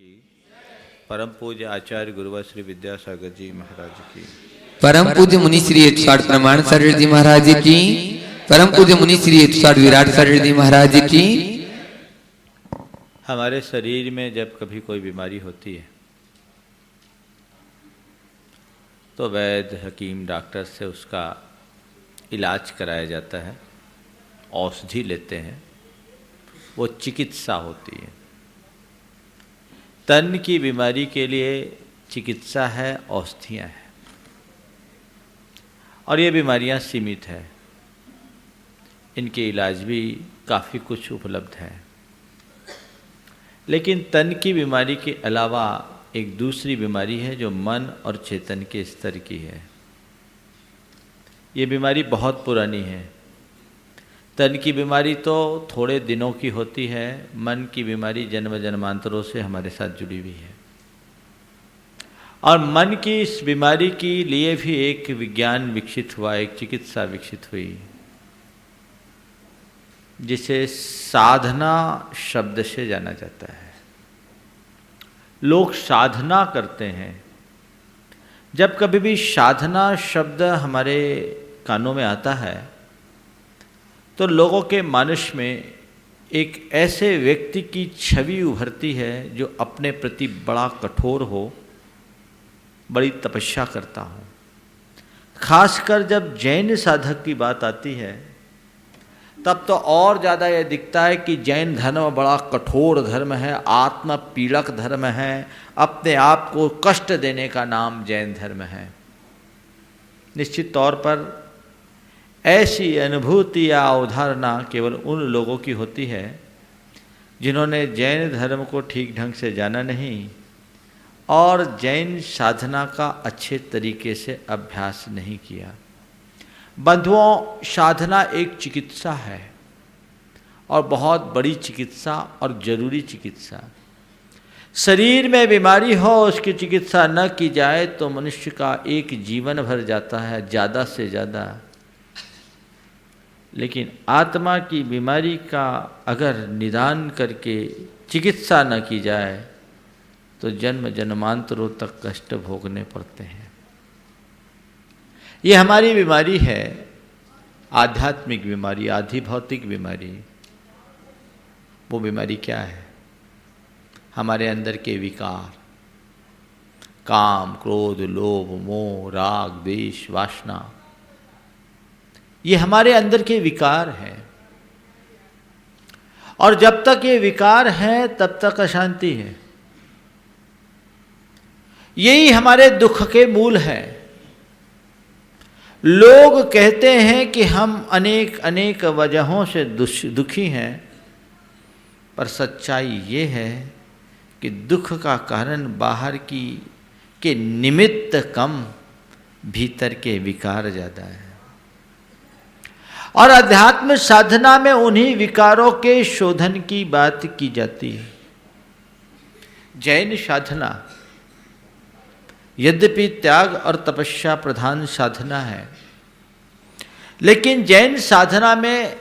की, परम पूज्य आचार्य गुरुवर श्री विद्यासागर जी महाराज की, परम पूज्य मुनि श्री 160 प्रमाण शरण जी महाराज की, परम पूज्य मुनि श्री 160 विराट शरण जी महाराज की। हमारे शरीर में जब कभी कोई बीमारी होती है तो वैद्य हकीम डॉक्टर से उसका इलाज कराया जाता है, औषधि लेते हैं, वो चिकित्सा होती है। तन की बीमारी के लिए चिकित्सा है, औषधियाँ हैं, और ये बीमारियाँ सीमित है, इनके इलाज भी काफ़ी कुछ उपलब्ध है। लेकिन तन की बीमारी के अलावा एक दूसरी बीमारी है जो मन और चेतन के स्तर की है। ये बीमारी बहुत पुरानी है। तन की बीमारी तो थोड़े दिनों की होती है, मन की बीमारी जन्म जन्मांतरों से हमारे साथ जुड़ी हुई है। और मन की इस बीमारी के लिए भी एक विज्ञान विकसित हुआ, एक चिकित्सा विकसित हुई, जिसे साधना शब्द से जाना जाता है। लोग साधना करते हैं। जब कभी भी साधना शब्द हमारे कानों में आता है तो लोगों के मानस में एक ऐसे व्यक्ति की छवि उभरती है जो अपने प्रति बड़ा कठोर हो, बड़ी तपस्या करता हो। खासकर जब जैन साधक की बात आती है तब तो और ज़्यादा यह दिखता है कि जैन धर्म बड़ा कठोर धर्म है, आत्म पीड़क धर्म है, अपने आप को कष्ट देने का नाम जैन धर्म है। निश्चित तौर पर ऐसी अनुभूति या अवधारणा केवल उन लोगों की होती है जिन्होंने जैन धर्म को ठीक ढंग से जाना नहीं और जैन साधना का अच्छे तरीके से अभ्यास नहीं किया। बंधुओं, साधना एक चिकित्सा है, और बहुत बड़ी चिकित्सा और जरूरी चिकित्सा। शरीर में बीमारी हो, उसकी चिकित्सा न की जाए तो मनुष्य का एक जीवन भर जाता है, ज़्यादा से ज़्यादा। लेकिन आत्मा की बीमारी का अगर निदान करके चिकित्सा न की जाए तो जन्म जन्मांतरों तक कष्ट भोगने पड़ते हैं। ये हमारी बीमारी है, आध्यात्मिक बीमारी, आधि भौतिक बीमारी। वो बीमारी क्या है? हमारे अंदर के विकार, काम, क्रोध, लोभ, मोह, राग, द्वेष, वासना, ये हमारे अंदर के विकार हैं। और जब तक ये विकार है तब तक अशांति है। यही हमारे दुख के मूल है। लोग कहते हैं कि हम अनेक अनेक वजहों से दुखी हैं, पर सच्चाई ये है कि दुख का कारण बाहर की के निमित्त कम, भीतर के विकार ज़्यादा है। और अध्यात्म साधना में उन्हीं विकारों के शोधन की बात की जाती है। जैन साधना यद्यपि त्याग और तपस्या प्रधान साधना है, लेकिन जैन साधना में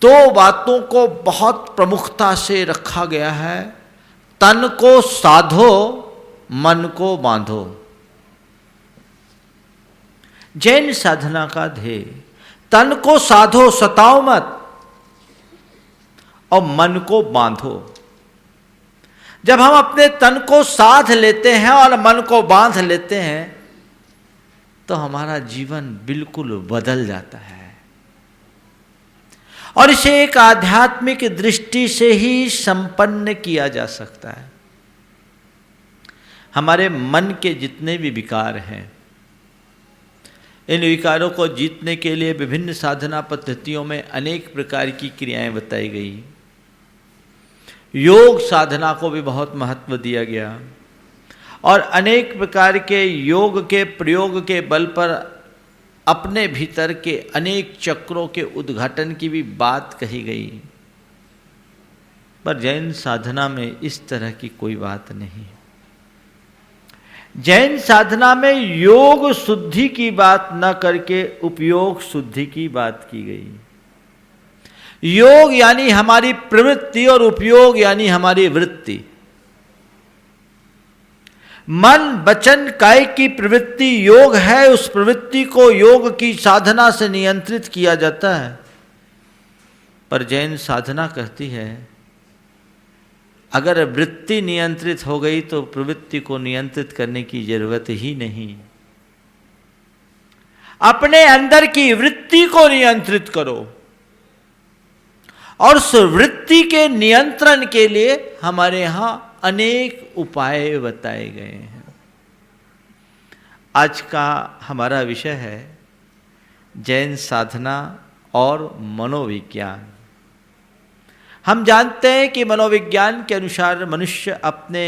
दो बातों को बहुत प्रमुखता से रखा गया है। तन को साधो, मन को बांधो। जैन साधना का ध्येय तन को साधो, सताओ मत, और मन को बांधो। जब हम अपने तन को साध लेते हैं और मन को बांध लेते हैं तो हमारा जीवन बिल्कुल बदल जाता है। और इसे एक आध्यात्मिक दृष्टि से ही संपन्न किया जा सकता है। हमारे मन के जितने भी विकार हैं, इन विकारों को जीतने के लिए विभिन्न साधना पद्धतियों में अनेक प्रकार की क्रियाएं बताई गई। योग साधना को भी बहुत महत्व दिया गया और अनेक प्रकार के योग के प्रयोग के बल पर अपने भीतर के अनेक चक्रों के उद्घाटन की भी बात कही गई। पर जैन साधना में इस तरह की कोई बात नहीं। जैन साधना में योग शुद्धि की बात न करके उपयोग शुद्धि की बात की गई। योग यानी हमारी प्रवृत्ति और उपयोग यानी हमारी वृत्ति। मन वचन काय की प्रवृत्ति योग है, उस प्रवृत्ति को योग की साधना से नियंत्रित किया जाता है। पर जैन साधना कहती है अगर वृत्ति नियंत्रित हो गई तो प्रवृत्ति को नियंत्रित करने की जरूरत ही नहीं। अपने अंदर की वृत्ति को नियंत्रित करो, और उस वृत्ति के नियंत्रण के लिए हमारे यहां अनेक उपाय बताए गए हैं। आज का हमारा विषय है जैन साधना और मनोविज्ञान। हम जानते हैं कि मनोविज्ञान के अनुसार मनुष्य अपने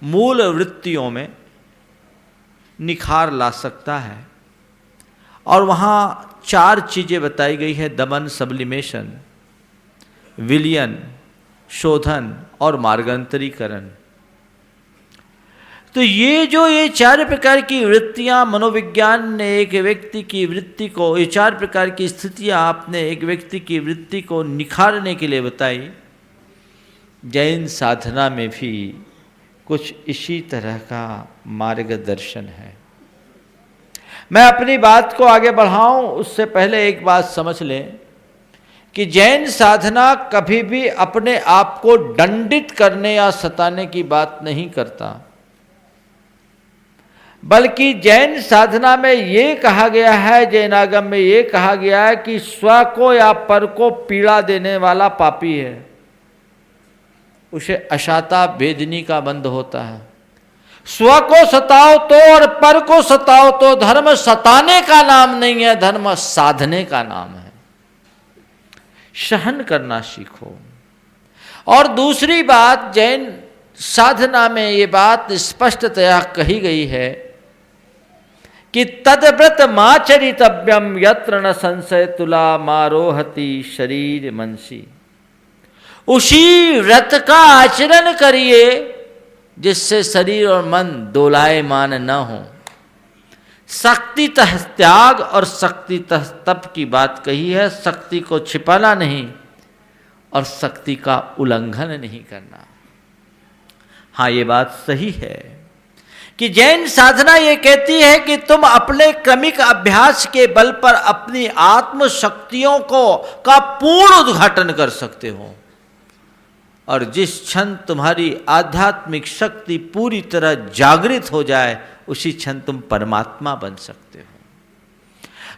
मूल वृत्तियों में निखार ला सकता है, और वहाँ 4 चीज़ें बताई गई है: दमन, सब्लिमेशन, विलयन, शोधन और मार्गांतरीकरण। तो ये 4 प्रकार की वृत्तियां मनोविज्ञान ने एक व्यक्ति की वृत्ति को, ये 4 प्रकार की स्थितियां आपने एक व्यक्ति की वृत्ति को निखारने के लिए बताई। जैन साधना में भी कुछ इसी तरह का मार्गदर्शन है। मैं अपनी बात को आगे बढ़ाऊं उससे पहले एक बात समझ लें कि जैन साधना कभी भी अपने आप को दंडित करने या सताने की बात नहीं करता, बल्कि जैन साधना में ये कहा गया है, जैनागम में ये कहा गया है कि स्व को या पर को पीड़ा देने वाला पापी है, उसे अशाता वेदनी का बंध होता है। स्व को सताओ तो और पर को सताओ तो धर्म सताने का नाम नहीं है, धर्म साधने का नाम है। सहन करना सीखो। और दूसरी बात, जैन साधना में ये बात स्पष्टतया कही गई है कि तद्व्रत माचरितव्यम यत्र न संशय तुला मारोहति शरीर मनसी। उसी व्रत का आचरण करिए जिससे शरीर और मन दोलायमान न हो। शक्तितः त्याग और शक्तितः तप की बात कही है। शक्ति को छिपाना नहीं और शक्ति का उल्लंघन नहीं करना। हाँ, ये बात सही है कि जैन साधना ये कहती है कि तुम अपने क्रमिक अभ्यास के बल पर अपनी आत्म शक्तियों का पूर्ण उद्घाटन कर सकते हो, और जिस क्षण तुम्हारी आध्यात्मिक शक्ति पूरी तरह जागृत हो जाए उसी क्षण तुम परमात्मा बन सकते हो।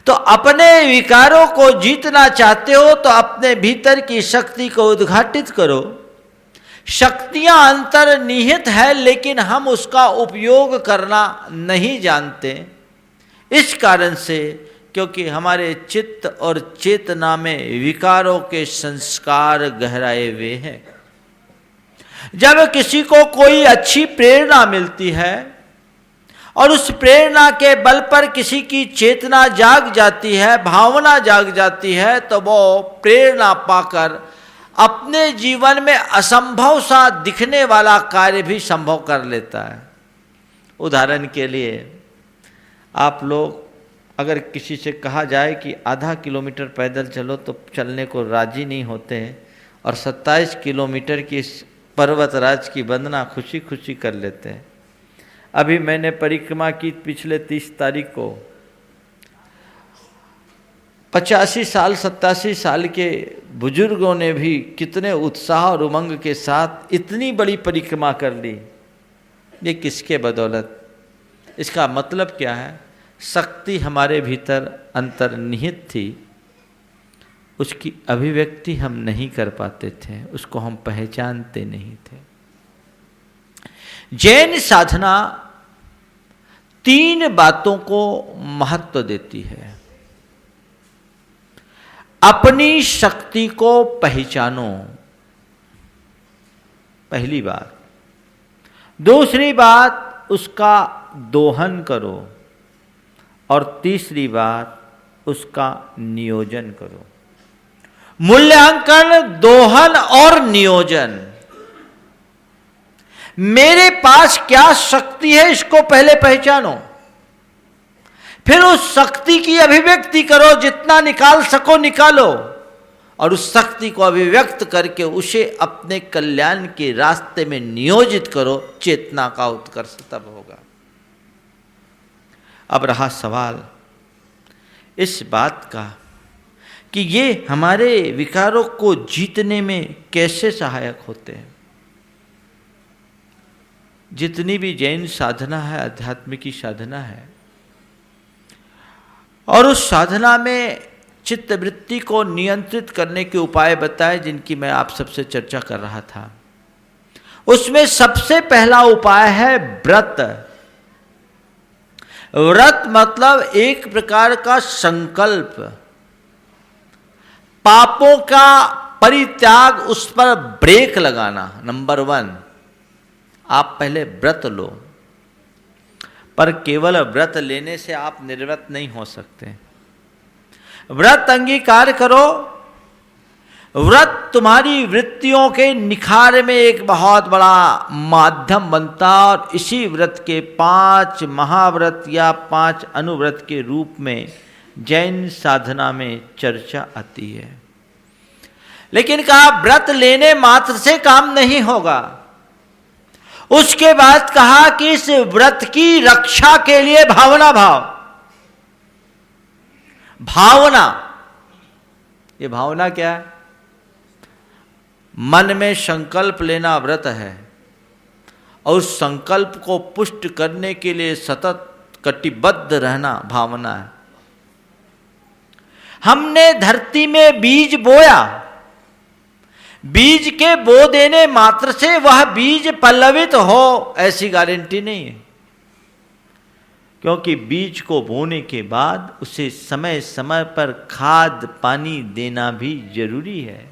तो अपने विकारों को जीतना चाहते हो तो अपने भीतर की शक्ति को उद्घाटित करो। शक्तियां अंतर्निहित है, लेकिन हम उसका उपयोग करना नहीं जानते। इस कारण से क्योंकि हमारे चित्त और चेतना में विकारों के संस्कार गहराए हुए हैं। जब किसी को कोई अच्छी प्रेरणा मिलती है और उस प्रेरणा के बल पर किसी की चेतना जाग जाती है, भावना जाग जाती है, तो वो प्रेरणा पाकर अपने जीवन में असंभव सा दिखने वाला कार्य भी संभव कर लेता है। उदाहरण के लिए, आप लोग अगर किसी से कहा जाए कि आधा किलोमीटर पैदल चलो तो चलने को राजी नहीं होते हैं, और 27 किलोमीटर की पर्वतराज की वंदना खुशी खुशी कर लेते हैं। अभी मैंने परिक्रमा की पिछले 30 तारीख को। 85 साल 87 साल के बुजुर्गों ने भी कितने उत्साह और उमंग के साथ इतनी बड़ी परिक्रमा कर ली। ये किसके बदौलत? इसका मतलब क्या है? शक्ति हमारे भीतर अंतर्निहित थी, उसकी अभिव्यक्ति हम नहीं कर पाते थे, उसको हम पहचानते नहीं थे। जैन साधना 3 बातों को महत्व देती है। अपनी शक्ति को पहचानो, पहली बात। दूसरी बात, उसका दोहन करो, और तीसरी बात, उसका नियोजन करो। मूल्यांकन, दोहन और नियोजन। मेरे पास क्या शक्ति है इसको पहले पहचानो, फिर उस शक्ति की अभिव्यक्ति करो, जितना निकाल सको निकालो, और उस शक्ति को अभिव्यक्त करके उसे अपने कल्याण के रास्ते में नियोजित करो, चेतना का उत्कर्ष तब होगा। अब रहा सवाल इस बात का कि ये हमारे विकारों को जीतने में कैसे सहायक होते हैं। जितनी भी जैन साधना है, आध्यात्मिक साधना है, और उस साधना में चित्त वृत्ति को नियंत्रित करने के उपाय बताए जिनकी मैं आप सबसे चर्चा कर रहा था। उसमें सबसे पहला उपाय है व्रत। व्रत मतलब एक प्रकार का संकल्प, पापों का परित्याग, उस पर ब्रेक लगाना। नंबर 1, आप पहले व्रत लो। पर केवल व्रत लेने से आप निर्व्रत नहीं हो सकते। व्रत अंगीकार करो। व्रत तुम्हारी वृत्तियों के निखार में एक बहुत बड़ा माध्यम बनता, और इसी व्रत के 5 महाव्रत या 5 अनुव्रत के रूप में जैन साधना में चर्चा आती है। लेकिन कहा व्रत लेने मात्र से काम नहीं होगा। उसके बाद कहा कि इस व्रत की रक्षा के लिए भावना भावना, ये भावना क्या है? मन में संकल्प लेना व्रत है, और उस संकल्प को पुष्ट करने के लिए सतत कटिबद्ध रहना भावना है। हमने धरती में बीज बोया, बीज के बो देने मात्र से वह बीज पल्लवित हो ऐसी गारंटी नहीं है, क्योंकि बीज को बोने के बाद उसे समय समय पर खाद पानी देना भी जरूरी है।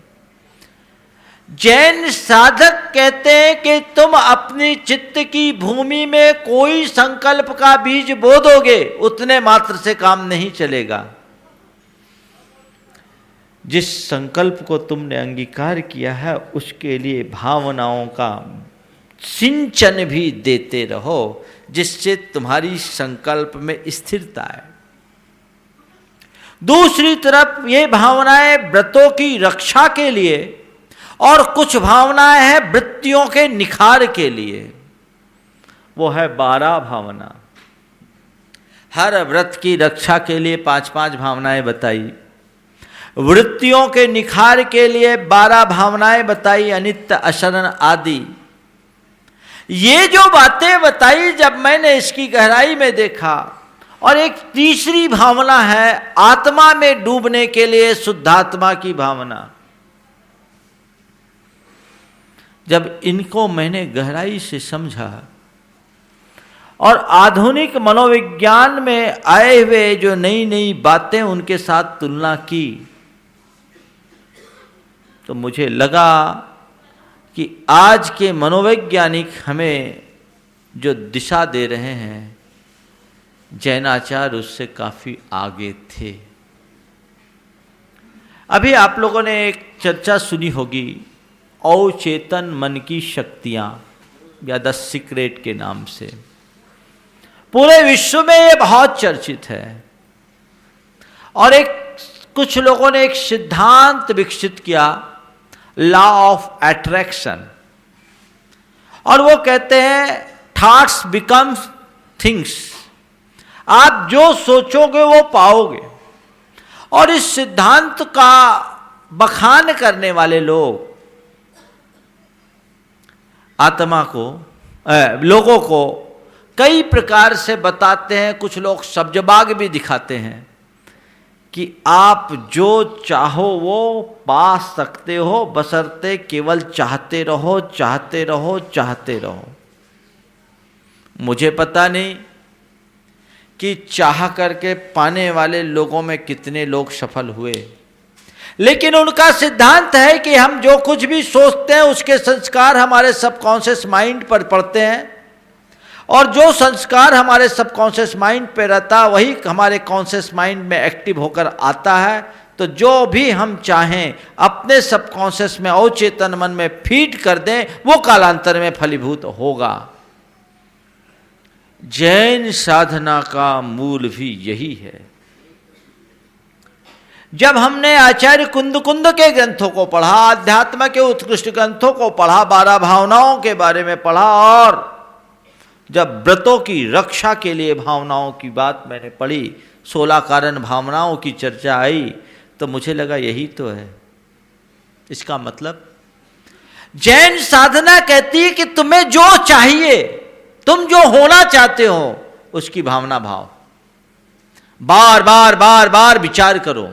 जैन साधक कहते हैं कि तुम अपनी चित्त की भूमि में कोई संकल्प का बीज बो दोगे, उतने मात्र से काम नहीं चलेगा। जिस संकल्प को तुमने अंगीकार किया है उसके लिए भावनाओं का सिंचन भी देते रहो, जिससे तुम्हारी संकल्प में स्थिरता है। दूसरी तरफ ये भावनाएं व्रतों की रक्षा के लिए, और कुछ भावनाएं हैं वृत्तियों के निखार के लिए। वो है 12 भावना। हर व्रत की रक्षा के लिए 5-5 भावनाएं बताई, वृत्तियों के निखार के लिए 12 भावनाएं बताई, अनित्य अशरण आदि। ये जो बातें बताई, जब मैंने इसकी गहराई में देखा, और एक तीसरी भावना है आत्मा में डूबने के लिए शुद्धात्मा की भावना। जब इनको मैंने गहराई से समझा और आधुनिक मनोविज्ञान में आए हुए जो नई नई बातें उनके साथ तुलना की, तो मुझे लगा कि आज के मनोवैज्ञानिक हमें जो दिशा दे रहे हैं, जैनाचार्य उससे काफ़ी आगे थे। अभी आप लोगों ने एक चर्चा सुनी होगी, अवचेतन मन की शक्तियाँ या द सीक्रेट के नाम से। पूरे विश्व में ये बहुत चर्चित है, और कुछ लोगों ने एक सिद्धांत विकसित किया, लॉ ऑफ अट्रैक्शन, और वो कहते हैं थॉट्स बिकम्स थिंग्स। आप जो सोचोगे वो पाओगे। और इस सिद्धांत का बखान करने वाले लोग आत्मा को, लोगों को कई प्रकार से बताते हैं। कुछ लोग सब्जबाग भी दिखाते हैं कि आप जो चाहो वो पा सकते हो, बशर्ते केवल चाहते रहो, चाहते रहो, चाहते रहो। मुझे पता नहीं कि चाह करके पाने वाले लोगों में कितने लोग सफल हुए, लेकिन उनका सिद्धांत है कि हम जो कुछ भी सोचते हैं उसके संस्कार हमारे सबकॉन्शियस माइंड पर पड़ते हैं, और जो संस्कार हमारे सबकॉन्शियस माइंड पे रहता है वही हमारे कॉन्शियस माइंड में एक्टिव होकर आता है। तो जो भी हम चाहें अपने सबकॉन्शियस में, अवचेतन मन में फीड कर दें, वो कालांतर में फलीभूत होगा। जैन साधना का मूल भी यही है। जब हमने आचार्य कुंद के ग्रंथों को पढ़ा, अध्यात्म के उत्कृष्ट ग्रंथों को पढ़ा, 12 भावनाओं के बारे में पढ़ा, और जब व्रतों की रक्षा के लिए भावनाओं की बात मैंने पढ़ी, 16 कारण भावनाओं की चर्चा आई, तो मुझे लगा यही तो है। इसका मतलब जैन साधना कहती है कि तुम्हें जो चाहिए, तुम जो होना चाहते हो, उसकी भावना भाव, बार बार बार बार विचार करो,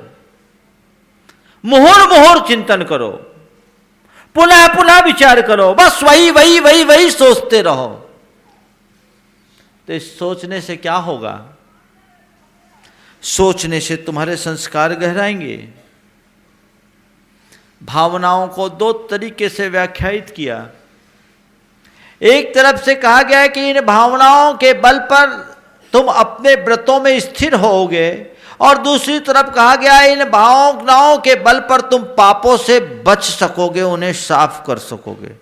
मुहुर मुहुर चिंतन करो, पुनः पुनः विचार करो, बस वही वही वही वही सोचते रहो। तो इस सोचने से क्या होगा? सोचने से तुम्हारे संस्कार गहराएंगे। भावनाओं को 2 तरीके से व्याख्यायित किया। एक तरफ से कहा गया है कि इन भावनाओं के बल पर तुम अपने व्रतों में स्थिर होगे, और दूसरी तरफ कहा गया है इन भावनाओं के बल पर तुम पापों से बच सकोगे, उन्हें साफ कर सकोगे।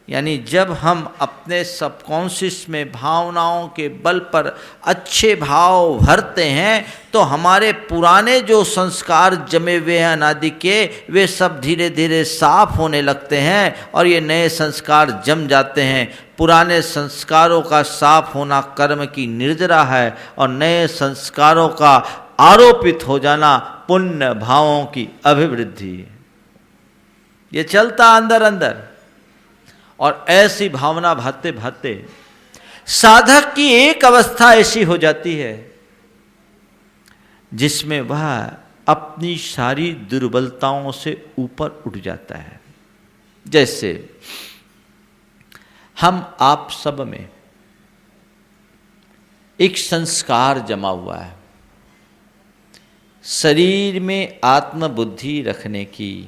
यानी जब हम अपने सबकॉन्शियस में भावनाओं के बल पर अच्छे भाव भरते हैं, तो हमारे पुराने जो संस्कार जमे हुए हैं अनादि के, वे सब धीरे धीरे साफ होने लगते हैं और ये नए संस्कार जम जाते हैं। पुराने संस्कारों का साफ होना कर्म की निर्जरा है, और नए संस्कारों का आरोपित हो जाना पुण्य भावों की अभिवृद्धि। ये चलता अंदर अंदर, और ऐसी भावना भाते भाते साधक की एक अवस्था ऐसी हो जाती है जिसमें वह अपनी सारी दुर्बलताओं से ऊपर उठ जाता है। जैसे हम आप सब में एक संस्कार जमा हुआ है, शरीर में आत्मबुद्धि रखने की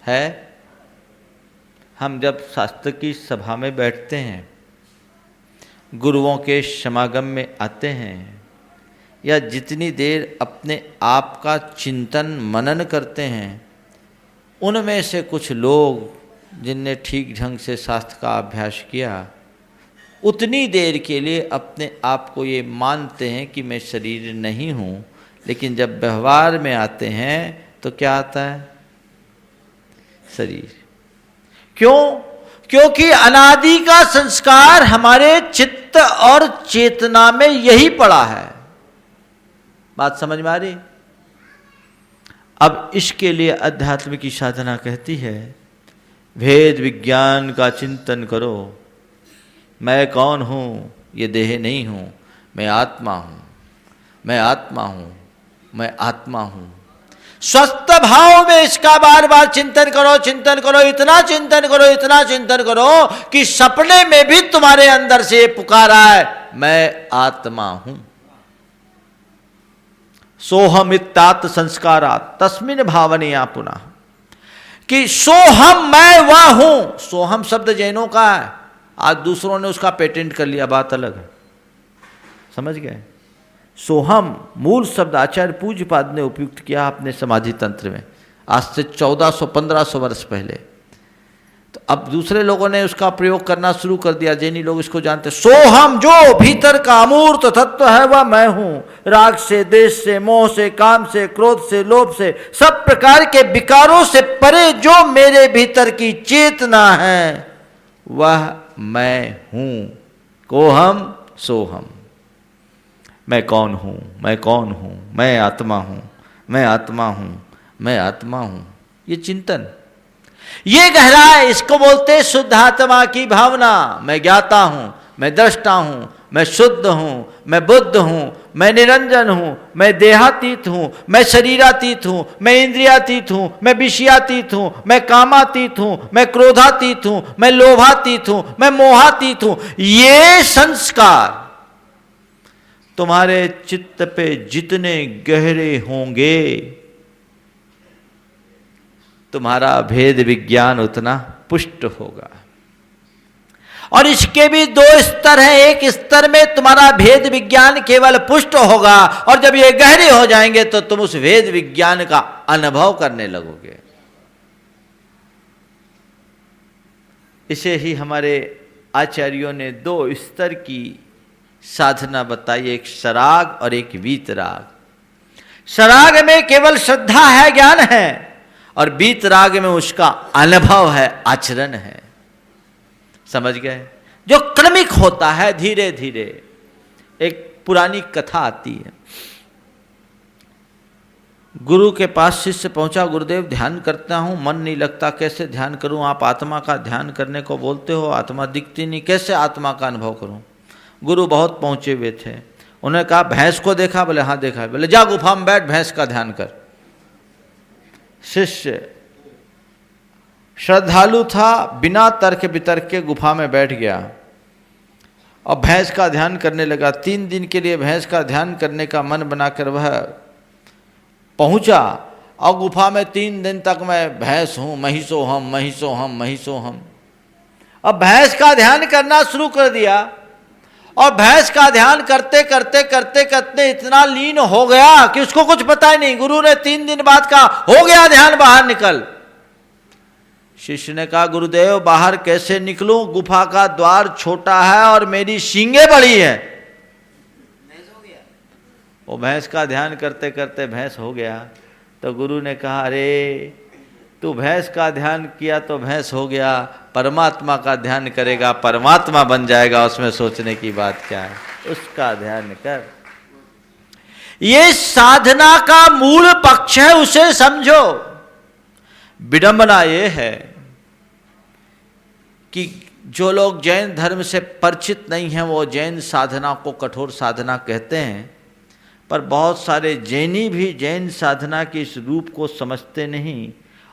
है। हम जब शास्त्र की सभा में बैठते हैं, गुरुओं के समागम में आते हैं, या जितनी देर अपने आप का चिंतन मनन करते हैं, उनमें से कुछ लोग जिनने ठीक ढंग से शास्त्र का अभ्यास किया, उतनी देर के लिए अपने आप को ये मानते हैं कि मैं शरीर नहीं हूँ, लेकिन जब व्यवहार में आते हैं तो क्या आता है? शरीर। क्यों? क्योंकि अनादि का संस्कार हमारे चित्त और चेतना में यही पड़ा है। बात समझ में आ रही? अब इसके लिए अध्यात्म की साधना कहती है, भेद विज्ञान का चिंतन करो। मैं कौन हूं? ये देह नहीं हूं, मैं आत्मा हूं, मैं आत्मा हूं, मैं आत्मा हूं। स्वस्थ भाव में इसका बार बार चिंतन करो, चिंतन करो, इतना चिंतन करो, इतना चिंतन करो कि सपने में भी तुम्हारे अंदर से पुकारा है, मैं आत्मा हूं। सोहमित्तात संस्कारात् तस्मिन् भावनया पुनः, कि सोहम मैं वह हूं। सोहम शब्द जैनों का है, आज दूसरों ने उसका पेटेंट कर लिया, बात अलग है। समझ गए? सोहम मूल शब्द आचार्य पूज्यपाद ने उपयुक्त किया अपने समाधि तंत्र में, आज से 1400-1500 वर्ष पहले। तो अब दूसरे लोगों ने उसका प्रयोग करना शुरू कर दिया, जैनी लोग इसको जानते। सोहम, जो भीतर का अमूर्त तत्व है वह मैं हूं। राग से, देश से, मोह से, काम से, क्रोध से, लोभ से, सब प्रकार के विकारों से परे जो मेरे भीतर की चेतना है वह मैं हूं। कोहम सोहम। मैं कौन हूं? मैं कौन हूं? मैं आत्मा हूं, मैं आत्मा हूं, मैं आत्मा हूं। ये चिंतन, ये गहराई, इसको बोलते हैं शुद्ध आत्मा की भावना। मैं ज्ञाता हूं, मैं दृष्टा हूं, मैं शुद्ध हूं, मैं बुद्ध हूं, मैं निरंजन हूं, मैं देहातीत हूं, मैं शरीरातीत हूं, मैं इंद्रियातीत हूं, मैं विषयातीत हूं, मैं कामातीत हूं, मैं क्रोधातीत हूं, मैं लोभातीत हूं, मैं मोहातीत हूं। ये संस्कार तुम्हारे चित्त पे जितने गहरे होंगे, तुम्हारा भेद विज्ञान उतना पुष्ट होगा। और इसके भी 2 स्तर हैं। एक स्तर में तुम्हारा भेद विज्ञान केवल पुष्ट होगा, और जब ये गहरे हो जाएंगे तो तुम उस भेद विज्ञान का अनुभव करने लगोगे। इसे ही हमारे आचार्यों ने 2 स्तर की साधना बताई, एक सराग और एक वीतराग। सराग में केवल श्रद्धा है, ज्ञान है, और बीत राग में उसका अनुभव है, आचरण है। समझ गए? जो क्रमिक होता है, धीरे धीरे। एक पुरानी कथा आती है, गुरु के पास शिष्य पहुंचा, गुरुदेव ध्यान करता हूं, मन नहीं लगता, कैसे ध्यान करूं? आप आत्मा का ध्यान करने को बोलते हो, आत्मा दिखती नहीं, कैसे आत्मा का अनुभव करूं? गुरु बहुत पहुंचे हुए थे। उन्होंने कहा भैंस को देखा? बोले हाँ देखा। बोले जा गुफा में बैठ, भैंस का ध्यान कर। शिष्य श्रद्धालु था, बिना तर्क वितर्क के गुफा में बैठ गया और भैंस का ध्यान करने लगा। 3 दिन के लिए भैंस का ध्यान करने का मन बनाकर वह पहुंचा और गुफा में 3 दिन तक मैं भैंस हूं, महिषो हम, महिषो हम, महिषो हम। अब भैंस का ध्यान करना शुरू कर दिया और भैंस का ध्यान करते करते करते करते इतना लीन हो गया कि उसको कुछ पता ही नहीं। गुरु ने 3 दिन बाद कहा हो गया ध्यान, बाहर निकल। शिष्य ने कहा गुरुदेव बाहर कैसे निकलूं? गुफा का द्वार छोटा है और मेरी सींगें बड़ी है। वो भैंस का ध्यान करते करते भैंस हो गया। तो गुरु ने कहा अरे तू भैंस का ध्यान किया तो भैंस हो गया, परमात्मा का ध्यान करेगा परमात्मा बन जाएगा, उसमें सोचने की बात क्या है? उसका ध्यान कर। ये साधना का मूल पक्ष है, उसे समझो। विडंबना ये है कि जो लोग जैन धर्म से परिचित नहीं हैं वो जैन साधना को कठोर साधना कहते हैं, पर बहुत सारे जैनी भी जैन साधना के इस रूप को समझते नहीं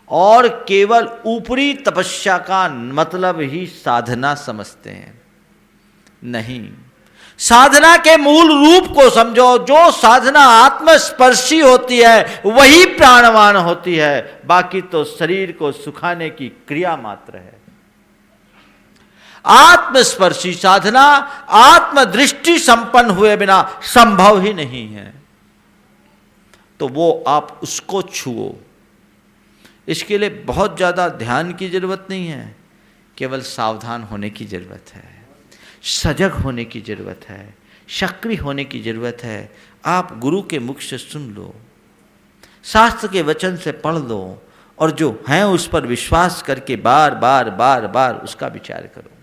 और केवल ऊपरी तपस्या का मतलब ही साधना समझते हैं। नहीं, साधना के मूल रूप को समझो। जो साधना आत्मस्पर्शी होती है वही प्राणवान होती है, बाकी तो शरीर को सुखाने की क्रिया मात्र है। आत्मस्पर्शी साधना आत्मदृष्टि संपन्न हुए बिना संभव ही नहीं है। तो वो आप उसको छुओ। इसके लिए बहुत ज़्यादा ध्यान की जरूरत नहीं है, केवल सावधान होने की जरूरत है, सजग होने की जरूरत है, सक्रिय होने की जरूरत है। आप गुरु के मुख से सुन लो, शास्त्र के वचन से पढ़ लो और जो हैं उस पर विश्वास करके बार बार बार बार उसका विचार करो।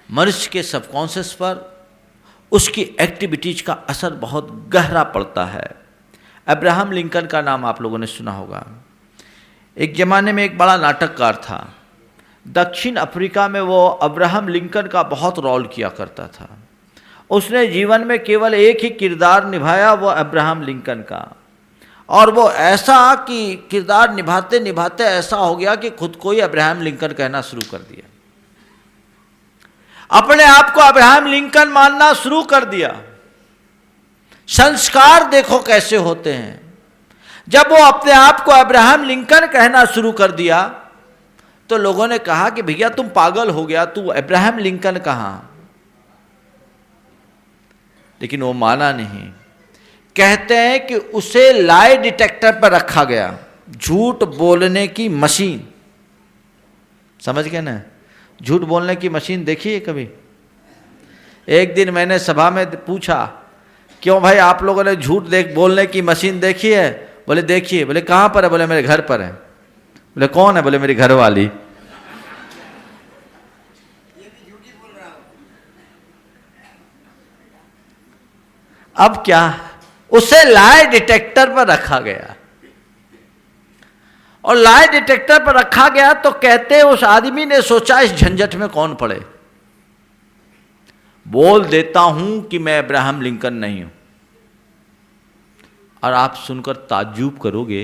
मनुष्य के सबकॉन्शियस पर उसकी एक्टिविटीज का असर बहुत गहरा पड़ता है। अब्राहम लिंकन का नाम आप लोगों ने सुना होगा। एक जमाने में एक बड़ा नाटककार था। दक्षिण अफ्रीका में वो अब्राहम लिंकन का बहुत रोल किया करता था। उसने जीवन में केवल एक ही किरदार निभाया, वो अब्राहम लिंकन का। और वो ऐसा कि किरदार निभाते निभाते ऐसा हो गया कि खुद को ही अब्राहम लिंकन कहना शुरू कर दिया, अपने आप को अब्राहम लिंकन मानना शुरू कर दिया। संस्कार देखो कैसे होते हैं। जब वो अपने आप को अब्राहम लिंकन कहना शुरू कर दिया तो लोगों ने कहा कि भैया तुम पागल हो गया, तू अब्राहम लिंकन कहां? लेकिन वो माना नहीं। कहते हैं कि उसे लाई डिटेक्टर पर रखा गया, झूठ बोलने की मशीन। समझ गए ना? झूठ बोलने की मशीन देखी है कभी? एक दिन मैंने सभा में पूछा क्यों भाई आप लोगों ने झूठ बोलने की मशीन देखी है? बोले देखिए। बोले कहाँ पर है? बोले मेरे घर पर है। बोले कौन है? बोले मेरी घरवाली। अब क्या? उसे लाई डिटेक्टर पर रखा गया और लाई डिटेक्टर पर रखा गया तो कहते हैं उस आदमी ने सोचा इस झंझट में कौन पड़े, बोल देता हूं कि मैं अब्राहम लिंकन नहीं हूं। और आप सुनकर ताज्जुब करोगे,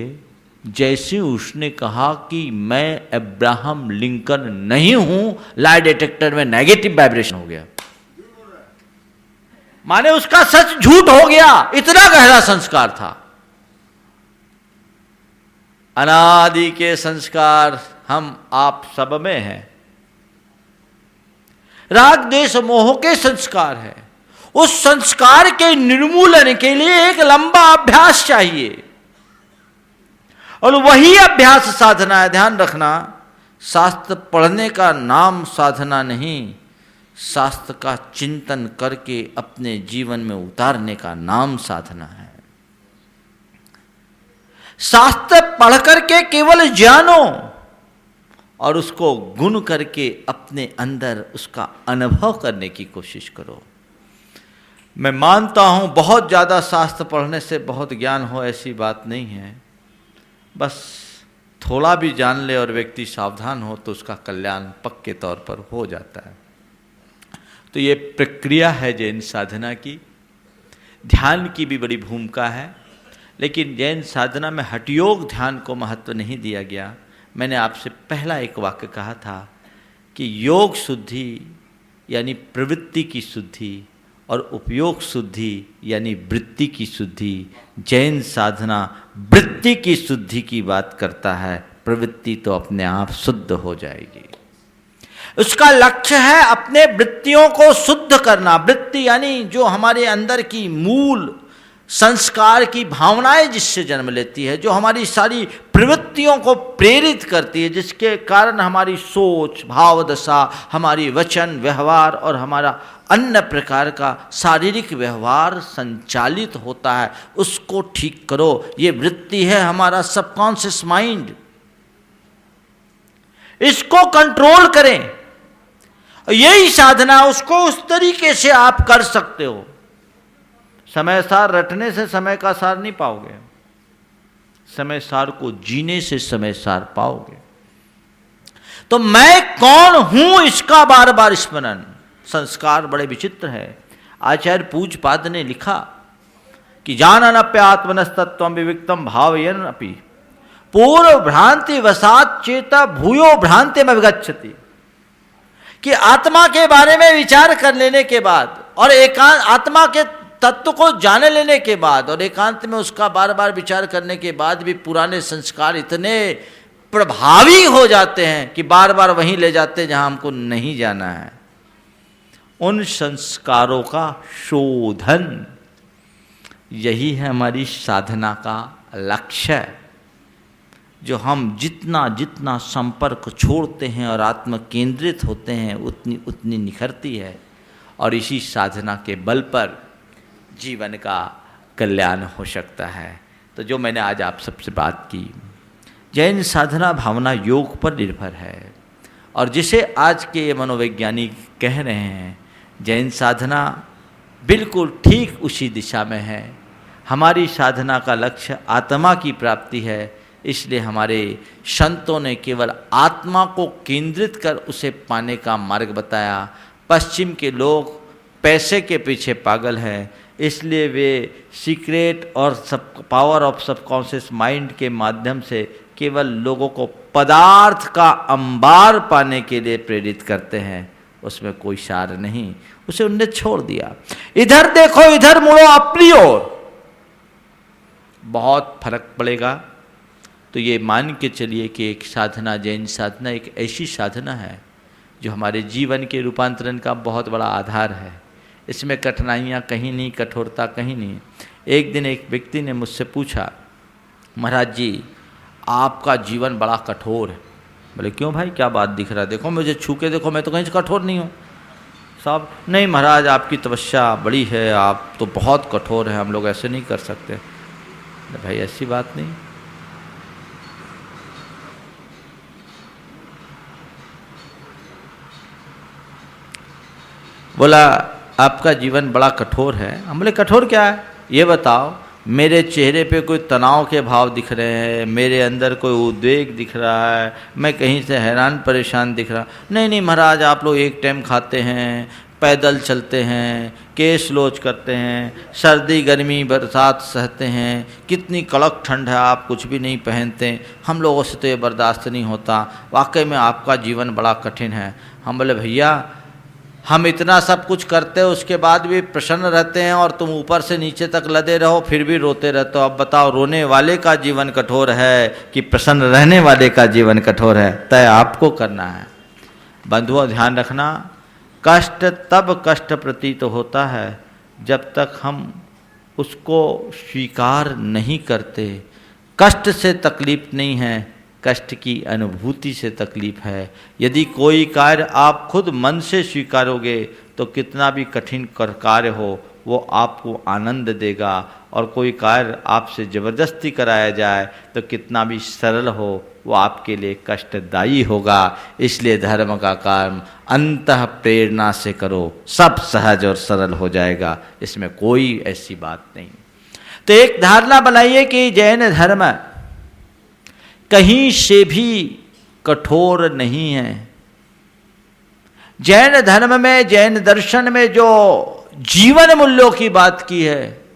जैसे उसने कहा कि मैं अब्राहम लिंकन नहीं हूं, लाई डिटेक्टर में नेगेटिव वाइब्रेशन हो गया। माने उसका सच झूठ हो गया। इतना गहरा संस्कार था। अनादि के संस्कार हम आप सब में हैं। राग देश मोह के संस्कार है। उस संस्कार के निर्मूलन के लिए एक लंबा अभ्यास चाहिए और वही अभ्यास साधना है। ध्यान रखना, शास्त्र पढ़ने का नाम साधना नहीं, शास्त्र का चिंतन करके अपने जीवन में उतारने का नाम साधना है। शास्त्र पढ़ करके केवल जानो और उसको गुण करके अपने अंदर उसका अनुभव करने की कोशिश करो। मैं मानता हूँ बहुत ज़्यादा शास्त्र पढ़ने से बहुत ज्ञान हो, ऐसी बात नहीं है। बस थोड़ा भी जान ले और व्यक्ति सावधान हो तो उसका कल्याण पक्के तौर पर हो जाता है। तो ये प्रक्रिया है जैन साधना की। ध्यान की भी बड़ी भूमिका है, लेकिन जैन साधना में हठयोग ध्यान को महत्व नहीं दिया गया। मैंने आपसे पहला एक वाक्य कहा था कि योग शुद्धि यानी प्रवृत्ति की शुद्धि और उपयोग शुद्धि यानी वृत्ति की शुद्धि। जैन साधना वृत्ति की शुद्धि की बात करता है, प्रवृत्ति तो अपने आप शुद्ध हो जाएगी। उसका लक्ष्य है अपने वृत्तियों को शुद्ध करना। वृत्ति यानी जो हमारे अंदर की मूल संस्कार की भावनाएं जिससे जन्म लेती है, जो हमारी सारी प्रवृत्तियों को प्रेरित करती है, जिसके कारण हमारी सोच, भाव दशा, हमारी वचन व्यवहार और हमारा अन्य प्रकार का शारीरिक व्यवहार संचालित होता है, उसको ठीक करो। ये वृत्ति है हमारा सबकॉन्शियस माइंड, इसको कंट्रोल करें। यही साधना, उसको उस तरीके से आप कर सकते हो। समय सार रटने से समय का सार नहीं पाओगे, समय सार को जीने से समय सार पाओगे। तो मैं कौन हूं इसका बार बार स्मरण। संस्कार बड़े विचित्र है। आचार्य पूज्यपाद ने लिखा कि जाननप्यात्मनस्तत्वं विविक्तम भावयन अपि पूर्व भ्रांति वसात चेता भूयो भ्रांति में विगच्छति। कि आत्मा के बारे में विचार कर लेने के बाद और एकांत आत्मा के तत्व को जाने लेने के बाद और एकांत में उसका बार बार विचार करने के बाद भी पुराने संस्कार इतने प्रभावी हो जाते हैं कि बार बार वहीं ले जाते हैं जहां हमको नहीं जाना है। उन संस्कारों का शोधन, यही है हमारी साधना का लक्ष्य। जो हम जितना जितना संपर्क छोड़ते हैं और आत्म केंद्रित होते हैं उतनी उतनी निखरती है, और इसी साधना के बल पर जीवन का कल्याण हो सकता है। तो जो मैंने आज आप सबसे बात की, जैन साधना भावना योग पर निर्भर है, और जिसे आज के मनोवैज्ञानिक कह रहे हैं जैन साधना बिल्कुल ठीक उसी दिशा में है। हमारी साधना का लक्ष्य आत्मा की प्राप्ति है, इसलिए हमारे संतों ने केवल आत्मा को केंद्रित कर उसे पाने का मार्ग बताया। पश्चिम के लोग पैसे के पीछे पागल हैं, इसलिए वे सीक्रेट और सब पावर ऑफ सबकॉन्शियस माइंड के माध्यम से केवल लोगों को पदार्थ का अंबार पाने के लिए प्रेरित करते हैं। उसमें कोई सार नहीं, उसे उनने छोड़ दिया। इधर देखो, इधर मुड़ो अपनी ओर, बहुत फर्क पड़ेगा। तो ये मान के चलिए कि एक साधना, जैन साधना एक ऐसी साधना है जो हमारे जीवन के रूपांतरण का बहुत बड़ा आधार है। इसमें कठिनाइयाँ कहीं नहीं, कठोरता कहीं नहीं। एक दिन एक व्यक्ति ने मुझसे पूछा, महाराज जी आपका जीवन बड़ा कठोर है। बोले क्यों भाई, क्या बात दिख रहा है? देखो मुझे छू के देखो, मैं तो कहीं से कठोर नहीं हूँ। साहब नहीं महाराज आपकी तपस्या बड़ी है, आप तो बहुत कठोर हैं, हम लोग ऐसे नहीं कर सकते। भाई ऐसी बात नहीं। बोला आपका जीवन बड़ा कठोर है। हम बोले कठोर क्या है ये बताओ। मेरे चेहरे पे कोई तनाव के भाव दिख रहे हैं, मेरे अंदर कोई उद्वेग दिख रहा है, मैं कहीं से हैरान परेशान दिख रहा। नहीं नहीं महाराज आप लोग एक टाइम खाते हैं, पैदल चलते हैं, केस लोच करते हैं, सर्दी गर्मी बरसात सहते हैं, कितनी कड़क ठंड है आप कुछ भी नहीं पहनते, हम लोगों से तो ये बर्दाश्त नहीं होता, वाकई में आपका जीवन बड़ा कठिन है। हम बोले भैया हम इतना सब कुछ करते हैं उसके बाद भी प्रसन्न रहते हैं और तुम ऊपर से नीचे तक लदे रहो फिर भी रोते रहते हो। अब बताओ रोने वाले का जीवन कठोर है कि प्रसन्न रहने वाले का जीवन कठोर है? तय आपको करना है। बंधुओं ध्यान रखना, कष्ट तब कष्ट प्रतीत होता है जब तक हम उसको स्वीकार नहीं करते। कष्ट से तकलीफ नहीं है, कष्ट की अनुभूति से तकलीफ है। यदि कोई कार्य आप खुद मन से स्वीकारोगे तो कितना भी कठिन कार्य हो वो आपको आनंद देगा, और कोई कार्य आपसे ज़बरदस्ती कराया जाए तो कितना भी सरल हो वो आपके लिए कष्टदायी होगा। इसलिए धर्म का काम अंतः प्रेरणा से करो, सब सहज और सरल हो जाएगा, इसमें कोई ऐसी बात नहीं। तो एक धारणा बनाइए कि जैन धर्म कहीं से भी कठोर नहीं है। जैन धर्म में, जैन दर्शन में जो जीवन मूल्यों की बात की है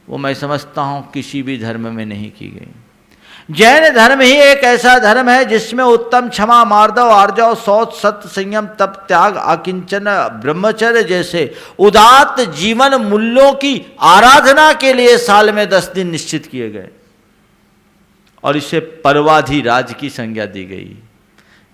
वो मैं समझता हूं किसी भी धर्म में नहीं की गई। जैन धर्म ही एक ऐसा धर्म है जिसमें उत्तम क्षमा, मार्दव, आर्जव, शौच, सत्य, संयम, तप, त्याग, अकिंचन, ब्रह्मचर्य जैसे उदात्त जीवन मूल्यों की आराधना के लिए साल में 10 दिन निश्चित किए गए और इसे पर्वाधिराज की संज्ञा दी गई।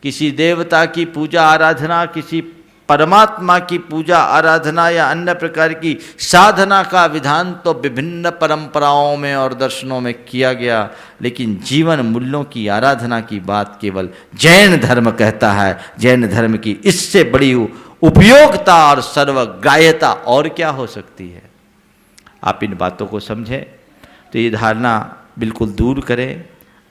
किसी देवता की पूजा आराधना, किसी परमात्मा की पूजा आराधना या अन्य प्रकार की साधना का विधान तो विभिन्न परंपराओं में और दर्शनों में किया गया, लेकिन जीवन मूल्यों की आराधना की बात केवल जैन धर्म कहता है। जैन धर्म की इससे बड़ी उपयोगिता और सर्वग्राह्यता और क्या हो सकती है। आप इन बातों को समझें तो ये धारणा बिल्कुल दूर करें।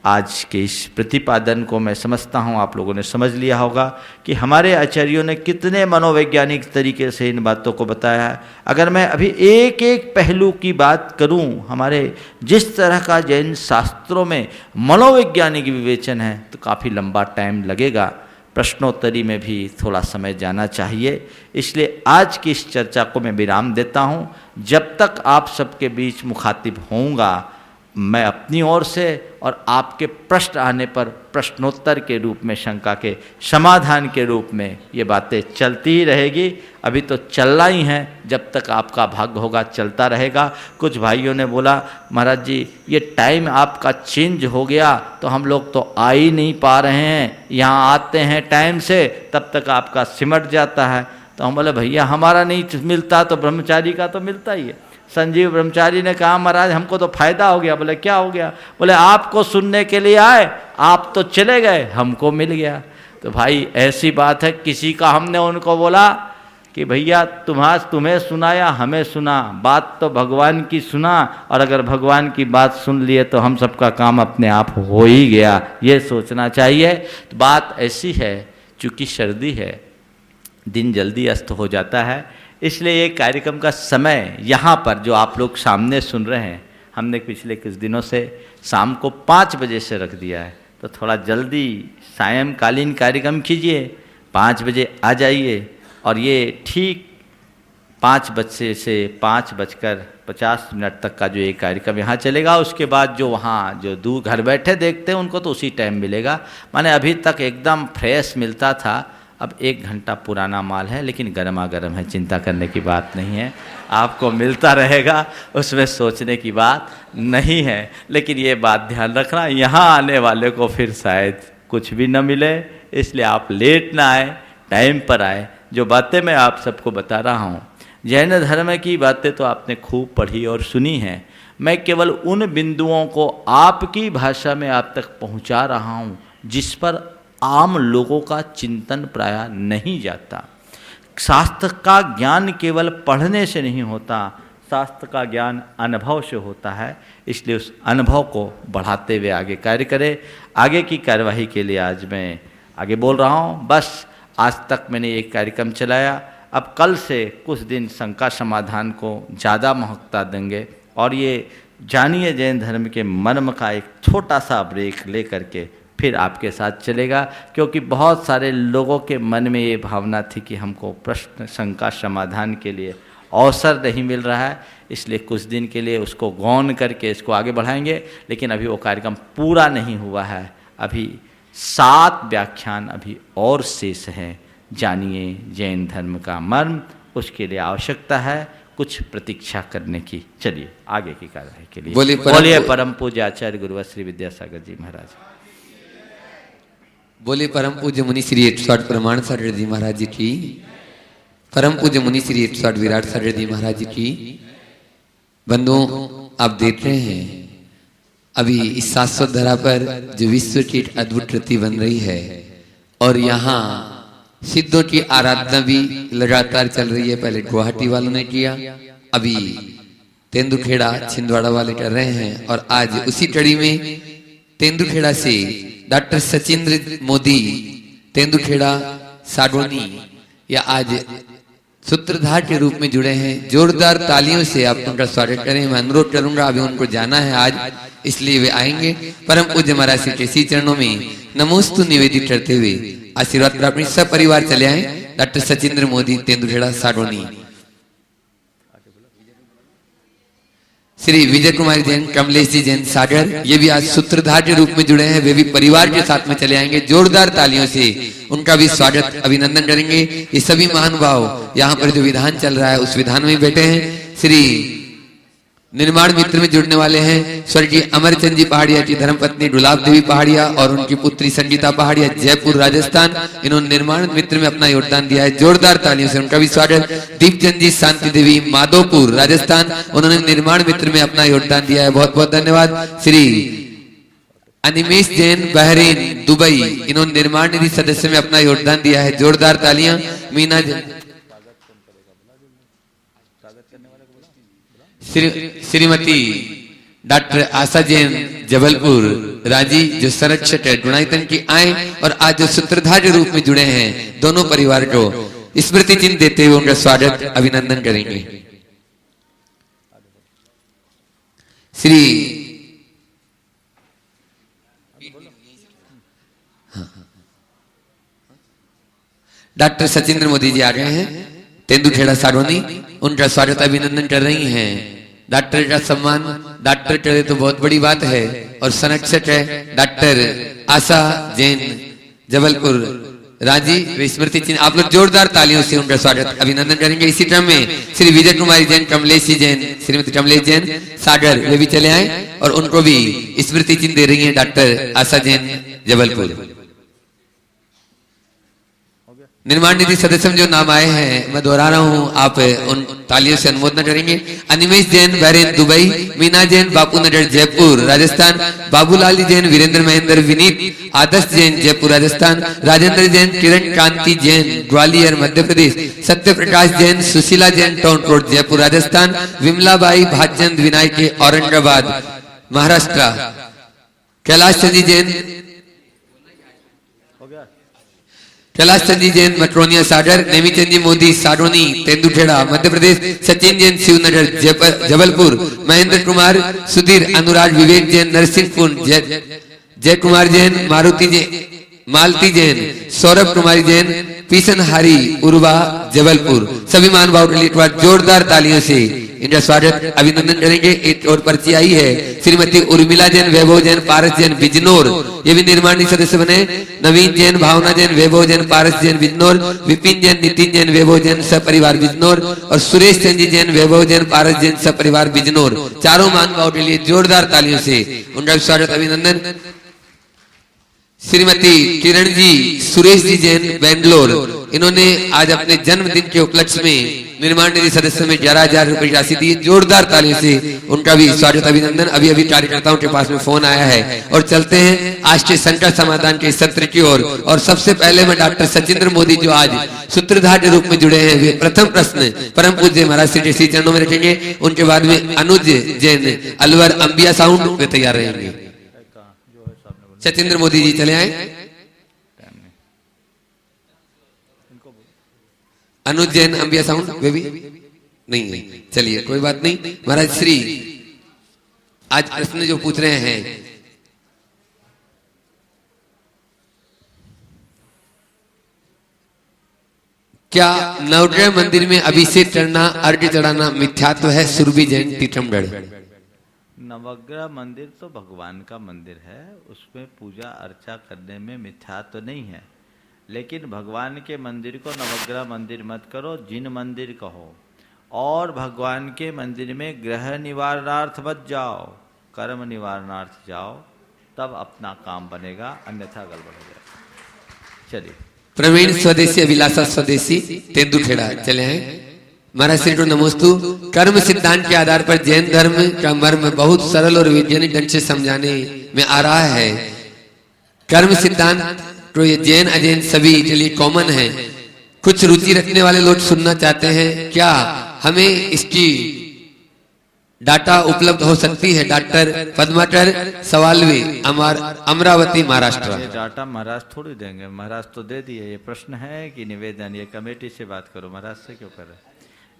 आज के इस प्रतिपादन को मैं समझता हूँ आप लोगों ने समझ लिया होगा कि हमारे आचार्यों ने कितने मनोवैज्ञानिक तरीके से इन बातों को बताया है। अगर मैं अभी एक एक पहलू की बात करूँ, हमारे जिस तरह का जैन शास्त्रों में मनोवैज्ञानिक विवेचन है तो काफ़ी लंबा टाइम लगेगा, प्रश्नोत्तरी में भी थोड़ा समय जाना चाहिए। इसलिए आज की इस चर्चा को मैं विराम देता हूँ। जब तक आप सबके बीच मुखातिब होऊंगा, मैं अपनी ओर से और आपके प्रश्न आने पर प्रश्नोत्तर के रूप में, शंका के समाधान के रूप में ये बातें चलती ही रहेगी। अभी तो चलना ही है, जब तक आपका भाग्य होगा चलता रहेगा। कुछ भाइयों ने बोला महाराज जी ये टाइम आपका चेंज हो गया तो हम लोग तो आ ही नहीं पा रहे हैं, यहाँ आते हैं टाइम से तब तक आपका सिमट जाता है। तो हम बोले भैया हमारा नहीं मिलता तो ब्रह्मचारी का तो मिलता ही है। संजीव ब्रह्मचारी ने कहा महाराज हमको तो फायदा हो गया। बोले क्या हो गया? बोले आपको सुनने के लिए आए, आप तो चले गए, हमको मिल गया। तो भाई ऐसी बात है, किसी का हमने उनको बोला कि भैया तुम्हें सुना या हमें सुना, बात तो भगवान की सुना, और अगर भगवान की बात सुन लिए तो हम सबका काम अपने आप हो ही गया, ये सोचना चाहिए। तो बात ऐसी है, चूँकि सर्दी है, दिन जल्दी अस्त हो जाता है, इसलिए ये कार्यक्रम का समय यहाँ पर जो आप लोग सामने सुन रहे हैं, हमने पिछले कुछ दिनों से शाम को 5 बजे से रख दिया है। तो थोड़ा जल्दी सायंकालीन कार्यक्रम कीजिए, 5 बजे आ जाइए, और ये ठीक 5 बजे से 5:50 तक का जो ये कार्यक्रम यहाँ चलेगा। उसके बाद जो वहाँ जो दूर घर बैठे देखते हैं उनको तो उसी टाइम मिलेगा। माने अभी तक एकदम फ्रेश मिलता था, अब 1 घंटा पुराना माल है, लेकिन गर्मा गर्म है, चिंता करने की बात नहीं है, आपको मिलता रहेगा, उसमें सोचने की बात नहीं है। लेकिन ये बात ध्यान रखना, यहाँ आने वाले को फिर शायद कुछ भी न मिले, इसलिए आप लेट ना आए, टाइम पर आए। जो बातें मैं आप सबको बता रहा हूँ, जैन धर्म की बातें तो आपने खूब पढ़ी और सुनी हैं। मैं केवल उन बिंदुओं को आपकी भाषा में आप तक पहुँचा रहा हूँ जिस पर आम लोगों का चिंतन प्रायः नहीं जाता। शास्त्र का ज्ञान केवल पढ़ने से नहीं होता, शास्त्र का ज्ञान अनुभव से होता है। इसलिए उस अनुभव को बढ़ाते हुए आगे कार्य करें। आगे की कार्यवाही के लिए आज मैं आगे बोल रहा हूँ। बस आज तक मैंने एक कार्यक्रम चलाया, अब कल से कुछ दिन शंका समाधान को ज़्यादा महत्वता देंगे, और ये जानिए जैन धर्म के मर्म का एक छोटा सा ब्रेक ले करके फिर आपके साथ चलेगा। क्योंकि बहुत सारे लोगों के मन में ये भावना थी कि हमको प्रश्न शंका समाधान के लिए अवसर नहीं मिल रहा है, इसलिए कुछ दिन के लिए उसको गौन करके इसको आगे बढ़ाएंगे। लेकिन अभी वो कार्यक्रम पूरा नहीं हुआ है, अभी 7 व्याख्यान अभी और शेष हैं। जानिए जैन धर्म का मर्म, उसके लिए आवश्यकता है कुछ प्रतीक्षा करने की। चलिए आगे की कार्यवाही के लिए बोलिए परम पूज्य आचार्य गुरुवर श्री विद्यासागर जी महाराज। बोले परम पूज्य मुनि श्री 108 प्रमाण सागर जी महाराज की, परम पूज्य मुनि श्री 108 विराट सागर जी महाराज की। बंधुओं आप देख रहे हैं अभी इस शाश्वत धरा पर जो विश्व की एक अद्भुत कृति बन रही है, और यहाँ सिद्धों की आराधना भी लगातार चल रही है। पहले गुवाहाटी वालों ने किया, अभी तेंदुखेड़ा छिंदवाड़ा वाले कर रहे हैं। और आज उसी कड़ी में तेंदुखेड़ा से डॉक्टर सचिंद्र मोदी तेंदुखेड़ा साडोनी या आज सूत्रधार के रूप में जुड़े हैं। जोरदार तालियों से आप उनका स्वागत करें। मैं अनुरोध करूंगा, अभी उनको जाना है आज, इसलिए वे आएंगे। परम पूज्य महाराज श्री के चरणों में नमोस्तु निवेदित करते हुए आशीर्वाद प्राप्त सब परिवार चले आए। डॉक्टर सचिंद्र मोदी तेंदुखेड़ा साडोनी, श्री विजय कुमार जैन, कमलेश जी जैन सागर, ये भी आज सूत्रधार के रूप में जुड़े हैं। वे भी परिवार के साथ में चले आएंगे। जोरदार तालियों से उनका भी स्वागत अभिनंदन करेंगे। ये सभी महानुभाव यहाँ पर जो विधान चल रहा है उस विधान में बैठे हैं। श्री निर्माण मित्र में जुड़ने वाले हैं स्वर्गीय अमरचंद जी पहाड़िया की धर्मपत्नी गुलाब देवी पहाड़िया और उनकी पुत्री संगीता पहाड़िया, जयपुर राजस्थान। इन्होंने निर्माण मित्र में अपना योगदान दिया है। जोरदार तालियों से उनका भी स्वागत। दीपचंद जी शांति देवी, माधोपुर राजस्थान, उन्होंने निर्माण मित्र में अपना योगदान दिया है। बहुत बहुत धन्यवाद। श्री अनिमेश जैन, बहरीन, दुबई, इन्होंने निर्माण निधि सदस्य में अपना योगदान दिया है। जोरदार तालियां। मीना श्रीमती डॉक्टर आशा जैन, जबलपुर राजी, जो संरक्षक है गुणायतन की आए और आज जो सूत्रधार के रूप में जुड़े हैं, दोनों परिवार को स्मृति चिन्ह देते हुए उनका स्वागत अभिनंदन करेंगे। श्री डॉक्टर सचिंद्र मोदी जी आ गए हैं, तेंदुखेड़ा साडोनी, उनका स्वागत अभिनंदन कर रही हैं। डॉक्टर का सम्मान डॉक्टर करे तो बहुत बड़ी बात है। और संरक्षक है डॉक्टर आशा जैन, जबलपुर राजी, वे स्मृति चिन्ह। आप लोग जोरदार तालियों से उनका स्वागत अभिनंदन करेंगे। इसी क्रम में श्री विजय कुमारी जैन, कमलेश जैन, श्रीमती कमलेश जैन सागर, वे भी चले आए और उनको भी स्मृति चिन्ह दे रही है डॉक्टर आशा जैन, जबलपुर। निर्माण निधि सदस्य में जो नाम आए हैं मैं दोहरा रहा हूं, आप उन तालियों से अनुमोदन करेंगे। अनिमेश जैन, बहरीन, दुबई, मीना जैन, बापू नगर, जयपुर राजस्थान, बाबूलाल जैन, वीरेंद्र महेंद्र, विनीत, आदर्श जैन, जयपुर राजस्थान, राजेंद्र जैन, किरण कांति जैन, ग्वालियर मध्य प्रदेश, सत्य प्रकाश जैन, सुशीला जैन, टाउन रोड, जयपुर राजस्थान, विमलाबाई भाजचंद विनायक के औरंगाबाद महाराष्ट्र, कैलाश चंदी जैन, कैलाश चंदी जैन, मटरोनिया सागर, नेमीचंद जी मोदी साडोनी, तेंदुखेड़ा मध्य प्रदेश, सचिन जैन, शिवनगर, जबलपुर, महेंद्र कुमार, सुधीर, अनुराग, विवेक जैन, नरसिंहपुर, जय कुमार जैन, मारुति जैन, मालती जैन, सौरभ कुमारी जैन, पीसन हारी, उर्वा, जबलपुर। सभी महानुभावों के लिए एक बार जोरदार तालियों से इनका स्वागत अभिनंदन करेंगे। एक और पर्ची आई है, श्रीमती उर्मिला जैन, वैभव जैन, पारस जैन, बिजनौर, ये भी निर्माणी सदस्य बने। नवीन जैन, भावना जैन, वैभव जैन, पारस जैन, बिजनौर, विपिन जैन, नितिन जैन, वैभव जैन, सपरिवार बिजनौर, और सुरेश चंद जी जैन, वैभव जैन, पारस जैन, सपरिवार बिजनौर। चारों महानुभावों के लिए जोरदार तालियों से उनका स्वागत अभिनंदन। श्रीमती किरण जी, सुरेश जी जैन, बेंगलोर, इन्होंने आज अपने जन्मदिन के उपलक्ष्य में निर्माण निधि सदस्य में 11,000 रुपए की राशि दी। जोरदार तालियों से उनका भी स्वागत अभिनंदन। अभी अभी कार्यकर्ताओं के पास में फोन आया है और चलते हैं आज के संकट समाधान के सत्र की ओर। और सबसे पहले मैं डॉक्टर सचिंद्र मोदी जो आज सूत्रधार के रूप में जुड़े हैं, वे प्रथम प्रश्न परम पूज्य महाराज श्री के चरणों में रखेंगे। उनके बाद में अनुज जैन, अलवर, अंबिया साउंड, वे तैयार रहेंगे। सचिंद्र मोदी जी चले आए। अनुज जैन, अंबिया साउंड, वे भी नहीं है, चलिए कोई बात नहीं। महाराज श्री आज प्रश्न जो पूछ रहे हैं, क्या नवग्रह मंदिर में अभिषेक करना, अर्घ्य चढ़ाना मिथ्यात्व है? सुरभि जैन, टीकमगढ़। नवग्रह मंदिर तो भगवान का मंदिर है, उसमें पूजा अर्चा करने में मिथ्या तो नहीं है। लेकिन भगवान के मंदिर को नवग्रह मंदिर मत करो, जिन मंदिर कहो। और भगवान के मंदिर में ग्रह निवारणार्थ मत जाओ, कर्म निवारणार्थ जाओ, तब अपना काम बनेगा, अन्यथा गड़बड़ हो जाएगा। चलिए। प्रवीण स्वदेशी, अभिलाषा स्वदेशी, तेंदुखेड़ा चले हैं। महाराज श्री को नमोस्तु। कर्म सिद्धांत के आधार पर जैन धर्म का मर्म बहुत सरल और वैज्ञानिक ढंग से समझाने में आ रहा है। कर्म सिद्धांत तो ये जैन अजैन सभी के लिए कॉमन है। कुछ रुचि रखने वाले लोग सुनना चाहते हैं, क्या हमें इसकी डाटा उपलब्ध हो सकती है? डॉक्टर पद्माकर सवालवी, अमरावती, महाराष्ट्र। ये डाटा महाराज थोड़ी देंगे, महाराज तो दे दिए। ये प्रश्न है कि निवेदन? ये कमेटी से बात करो, महाराज से क्यों कर रहे हैं?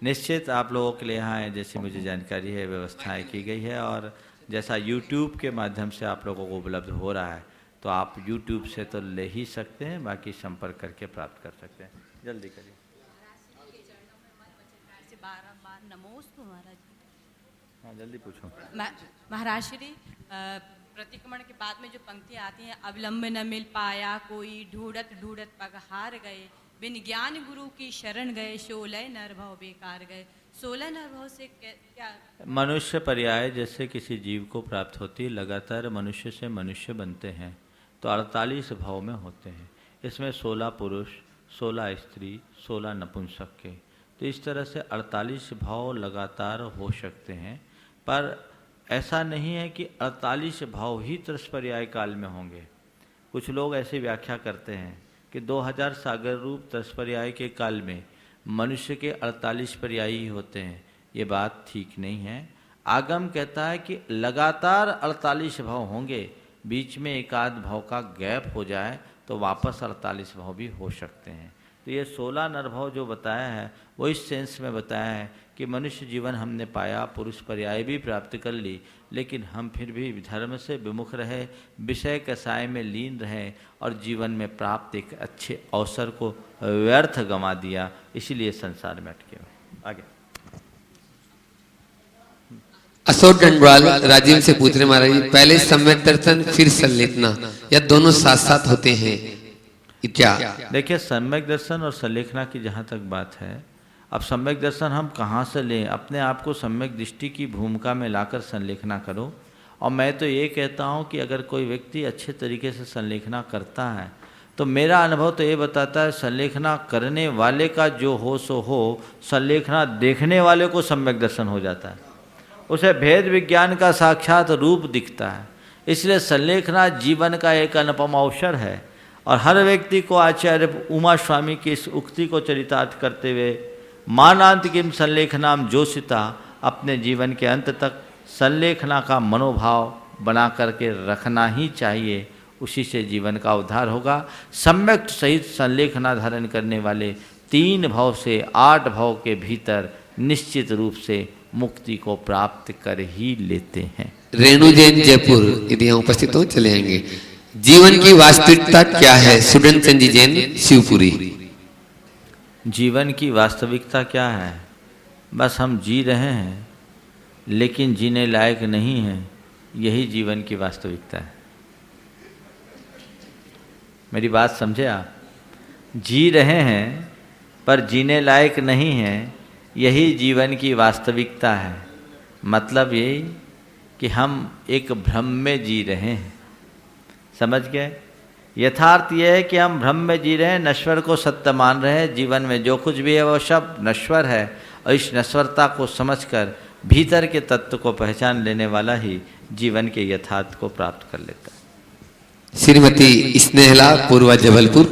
निश्चित आप लोगों के लिए यहाँ है, जैसी मुझे जानकारी है व्यवस्थाएं की गई है, और जैसा YouTube के माध्यम से आप लोगों को उपलब्ध हो रहा है, तो आप YouTube से तो ले ही सकते हैं, बाकी संपर्क करके प्राप्त कर सकते हैं। जल्दी करिए। बारंबार नमोस्तु महाराज। हाँ जल्दी पूछो। महाराज श्री, प्रतिक्रमण के बाद में जो पंक्तियाँ आती हैं, अविलंब न मिल पाया कोई, ढूंढत ढूंढत पग हार गए, बिन ज्ञान गुरु की शरण गए, 16 नरभव बेकार गए। 16 नरभव से क्या? मनुष्य पर्याय जैसे किसी जीव को प्राप्त होती है, लगातार मनुष्य से मनुष्य बनते हैं, तो 48 भाव में होते हैं। इसमें 16 पुरुष, 16 स्त्री, 16 नपुंसक के, तो इस तरह से 48 भाव लगातार हो सकते हैं। पर ऐसा नहीं है कि 48 भाव ही त्रसपर्याय काल में होंगे। कुछ लोग ऐसी व्याख्या करते हैं कि 2000 सागर रूप त्रसपर्याय के काल में मनुष्य के 48 पर्याय ही होते हैं। ये बात ठीक नहीं है। आगम कहता है कि लगातार 48 भाव होंगे, बीच में एक आध भाव का गैप हो जाए तो वापस 48 भाव भी हो सकते हैं। तो ये 16 नरभाव जो बताया है वो इस सेंस में बताया है कि मनुष्य जीवन हमने पाया, पुरुष पर्याय भी प्राप्त कर ली, लेकिन हम फिर भी धर्म से विमुख रहे, विषय कसाय में लीन रहे और जीवन में प्राप्त एक अच्छे अवसर को व्यर्थ गंवा दिया, इसीलिए संसार में अटके हुए। आगे अशोक डंडवाल राजीव से पूछ रहे महाराज जी, पहले सम्यक दर्शन फिर संलेखना, या दोनों साथ साथ होते हैं क्या? देखिए, सम्यक दर्शन और संलेखना की जहाँ तक बात है, अब सम्यक दर्शन हम कहाँ से लें? अपने आप को सम्यक दृष्टि की भूमिका में लाकर संलेखना करो। और मैं तो ये कहता हूँ कि अगर कोई व्यक्ति अच्छे तरीके से संलेखना करता है, तो मेरा अनुभव तो ये बताता है संलेखना करने वाले का जो हो सो हो, संलेखना देखने वाले को सम्यक दर्शन हो जाता है, उसे भेद विज्ञान का साक्षात रूप दिखता है। इसलिए संलेखना जीवन का एक अनुपम अवसर है। और हर व्यक्ति को आचार्य उमा स्वामी की इस उक्ति को चरितार्थ करते हुए, मानांत किम संलेखनाम जोशिता, अपने जीवन के अंत तक संलेखना का मनोभाव बना करके रखना ही चाहिए। उसी से जीवन का उद्धार होगा। सम्यक सहित संलेखना धारण करने वाले 3 भाव से 8 भाव के भीतर निश्चित रूप से मुक्ति को प्राप्त कर ही लेते हैं। रेणु जैन जयपुर यदि यहाँ उपस्थित हो चले आएंगे। जीवन की वास्तविकता क्या है? सुडन संजी जैन शिवपुरी। जीवन की वास्तविकता क्या है? बस हम जी रहे हैं लेकिन जीने लायक नहीं हैं, यही जीवन की वास्तविकता है। मेरी बात समझे आप? जी रहे हैं पर जीने लायक नहीं हैं, यही जीवन की वास्तविकता है। मतलब ये कि हम एक भ्रम में जी रहे हैं। समझ गए? यथार्थ यह है कि हम भ्रम में जी रहे हैं, नश्वर को सत्य मान रहे हैं। जीवन में जो कुछ भी है वो सब नश्वर है, और इस नश्वरता को समझकर भीतर के तत्व को पहचान लेने वाला ही जीवन के यथार्थ को प्राप्त कर लेता है। श्रीमती स्नेहला पूर्वा जबलपुर।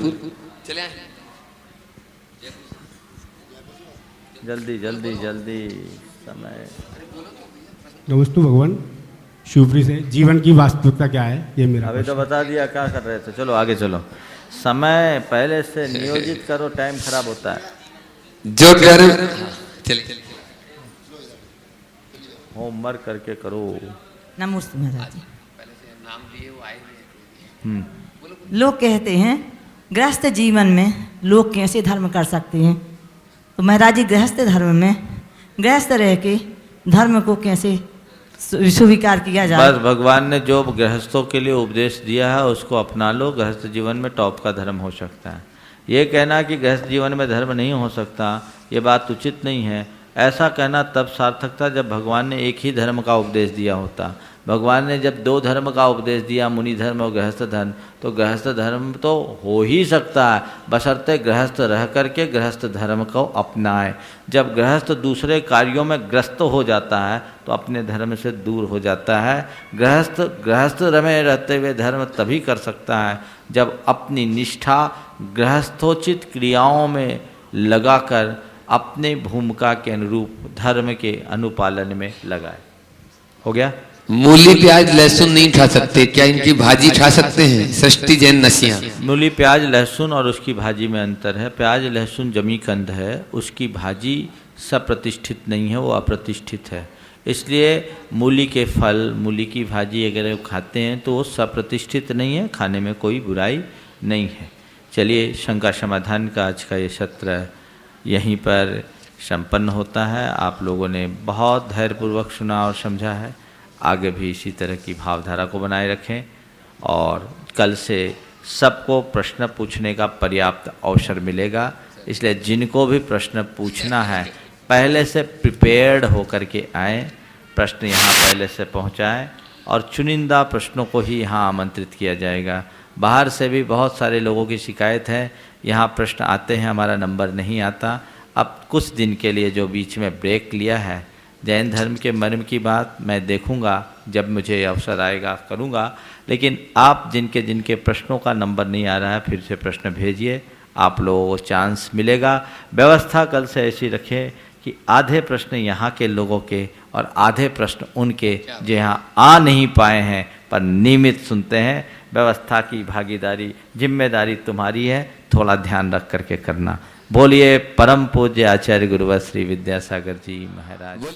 जल्दी जल्दी जल्दी समय। नमस्ते भगवान, शिवपुरी से। जीवन की वास्तविकता क्या है, ये मेरा अभी तो बता दिया क्या कर रहे थे। चलो आगे चलो, समय पहले से नियोजित करो, टाइम खराब होता है। जो कर्म होमवर्क करके करो। नमस्ते महाराज जी। लोग कहते हैं गृहस्थ जीवन में लोग कैसे धर्म कर सकते हैं, तो महाराज जी गृहस्थ धर्म में गृहस्थ रह के धर्म को कैसे स्वीकार किया जाए? बस भगवान ने जो गृहस्थों के लिए उपदेश दिया है उसको अपना लो। गृहस्थ जीवन में टॉप का धर्म हो सकता है। ये कहना कि गृहस्थ जीवन में धर्म नहीं हो सकता, ये बात उचित नहीं है। ऐसा कहना तब सार्थक था जब भगवान ने एक ही धर्म का उपदेश दिया होता। भगवान ने जब 2 धर्म का उपदेश दिया, मुनि धर्म और गृहस्थ धर्म, तो गृहस्थ धर्म तो हो ही सकता है, बशर्ते गृहस्थ रह करके गृहस्थ धर्म को अपनाए। जब गृहस्थ दूसरे कार्यों में ग्रस्त हो जाता है तो अपने धर्म से दूर हो जाता है। गृहस्थ में रहते हुए धर्म तभी कर सकता है जब अपनी निष्ठा गृहस्थोचित क्रियाओं में लगाकर अपने भूमिका के अनुरूप धर्म के अनुपालन में लगाए। हो गया? मूली प्याज लहसुन नहीं खा सकते, क्या इनकी भाजी खा सकते हैं? सृष्टि जैन नसिया। मूली प्याज लहसुन और उसकी भाजी में अंतर है। प्याज लहसुन जमी कंद है, उसकी भाजी सप्रतिष्ठित नहीं है, वो अप्रतिष्ठित है। इसलिए मूली के फल, मूली की भाजी अगर वो खाते हैं तो वो सप्रतिष्ठित नहीं है, खाने में कोई बुराई नहीं है। चलिए, शंका समाधान का आज का ये सत्र यहीं पर संपन्न होता है। आप लोगों ने बहुत धैर्यपूर्वक सुना और समझा है। आगे भी इसी तरह की भावधारा को बनाए रखें और कल से सबको प्रश्न पूछने का पर्याप्त अवसर मिलेगा। इसलिए जिनको भी प्रश्न पूछना है पहले से प्रिपेयर्ड होकर के आएँ, प्रश्न यहाँ पहले से पहुँचाएँ और चुनिंदा प्रश्नों को ही यहाँ आमंत्रित किया जाएगा। बाहर से भी बहुत सारे लोगों की शिकायत है, यहाँ प्रश्न आते हैं, हमारा नंबर नहीं आता। अब कुछ दिन के लिए जो बीच में ब्रेक लिया है, जैन धर्म के मर्म की बात मैं देखूंगा, जब मुझे अवसर आएगा करूंगा। लेकिन आप जिनके जिनके प्रश्नों का नंबर नहीं आ रहा है, फिर से प्रश्न भेजिए, आप लोगों को चांस मिलेगा। व्यवस्था कल से ऐसी रखें कि आधे प्रश्न यहाँ के लोगों के और आधे प्रश्न उनके जो यहाँ आ नहीं पाए हैं पर नियमित सुनते हैं। व्यवस्था की भागीदारी, जिम्मेदारी तुम्हारी है, थोड़ा ध्यान रख करके करना। बोलिए परम पूज्य आचार्य गुरुवर श्री विद्यासागर जी महाराज।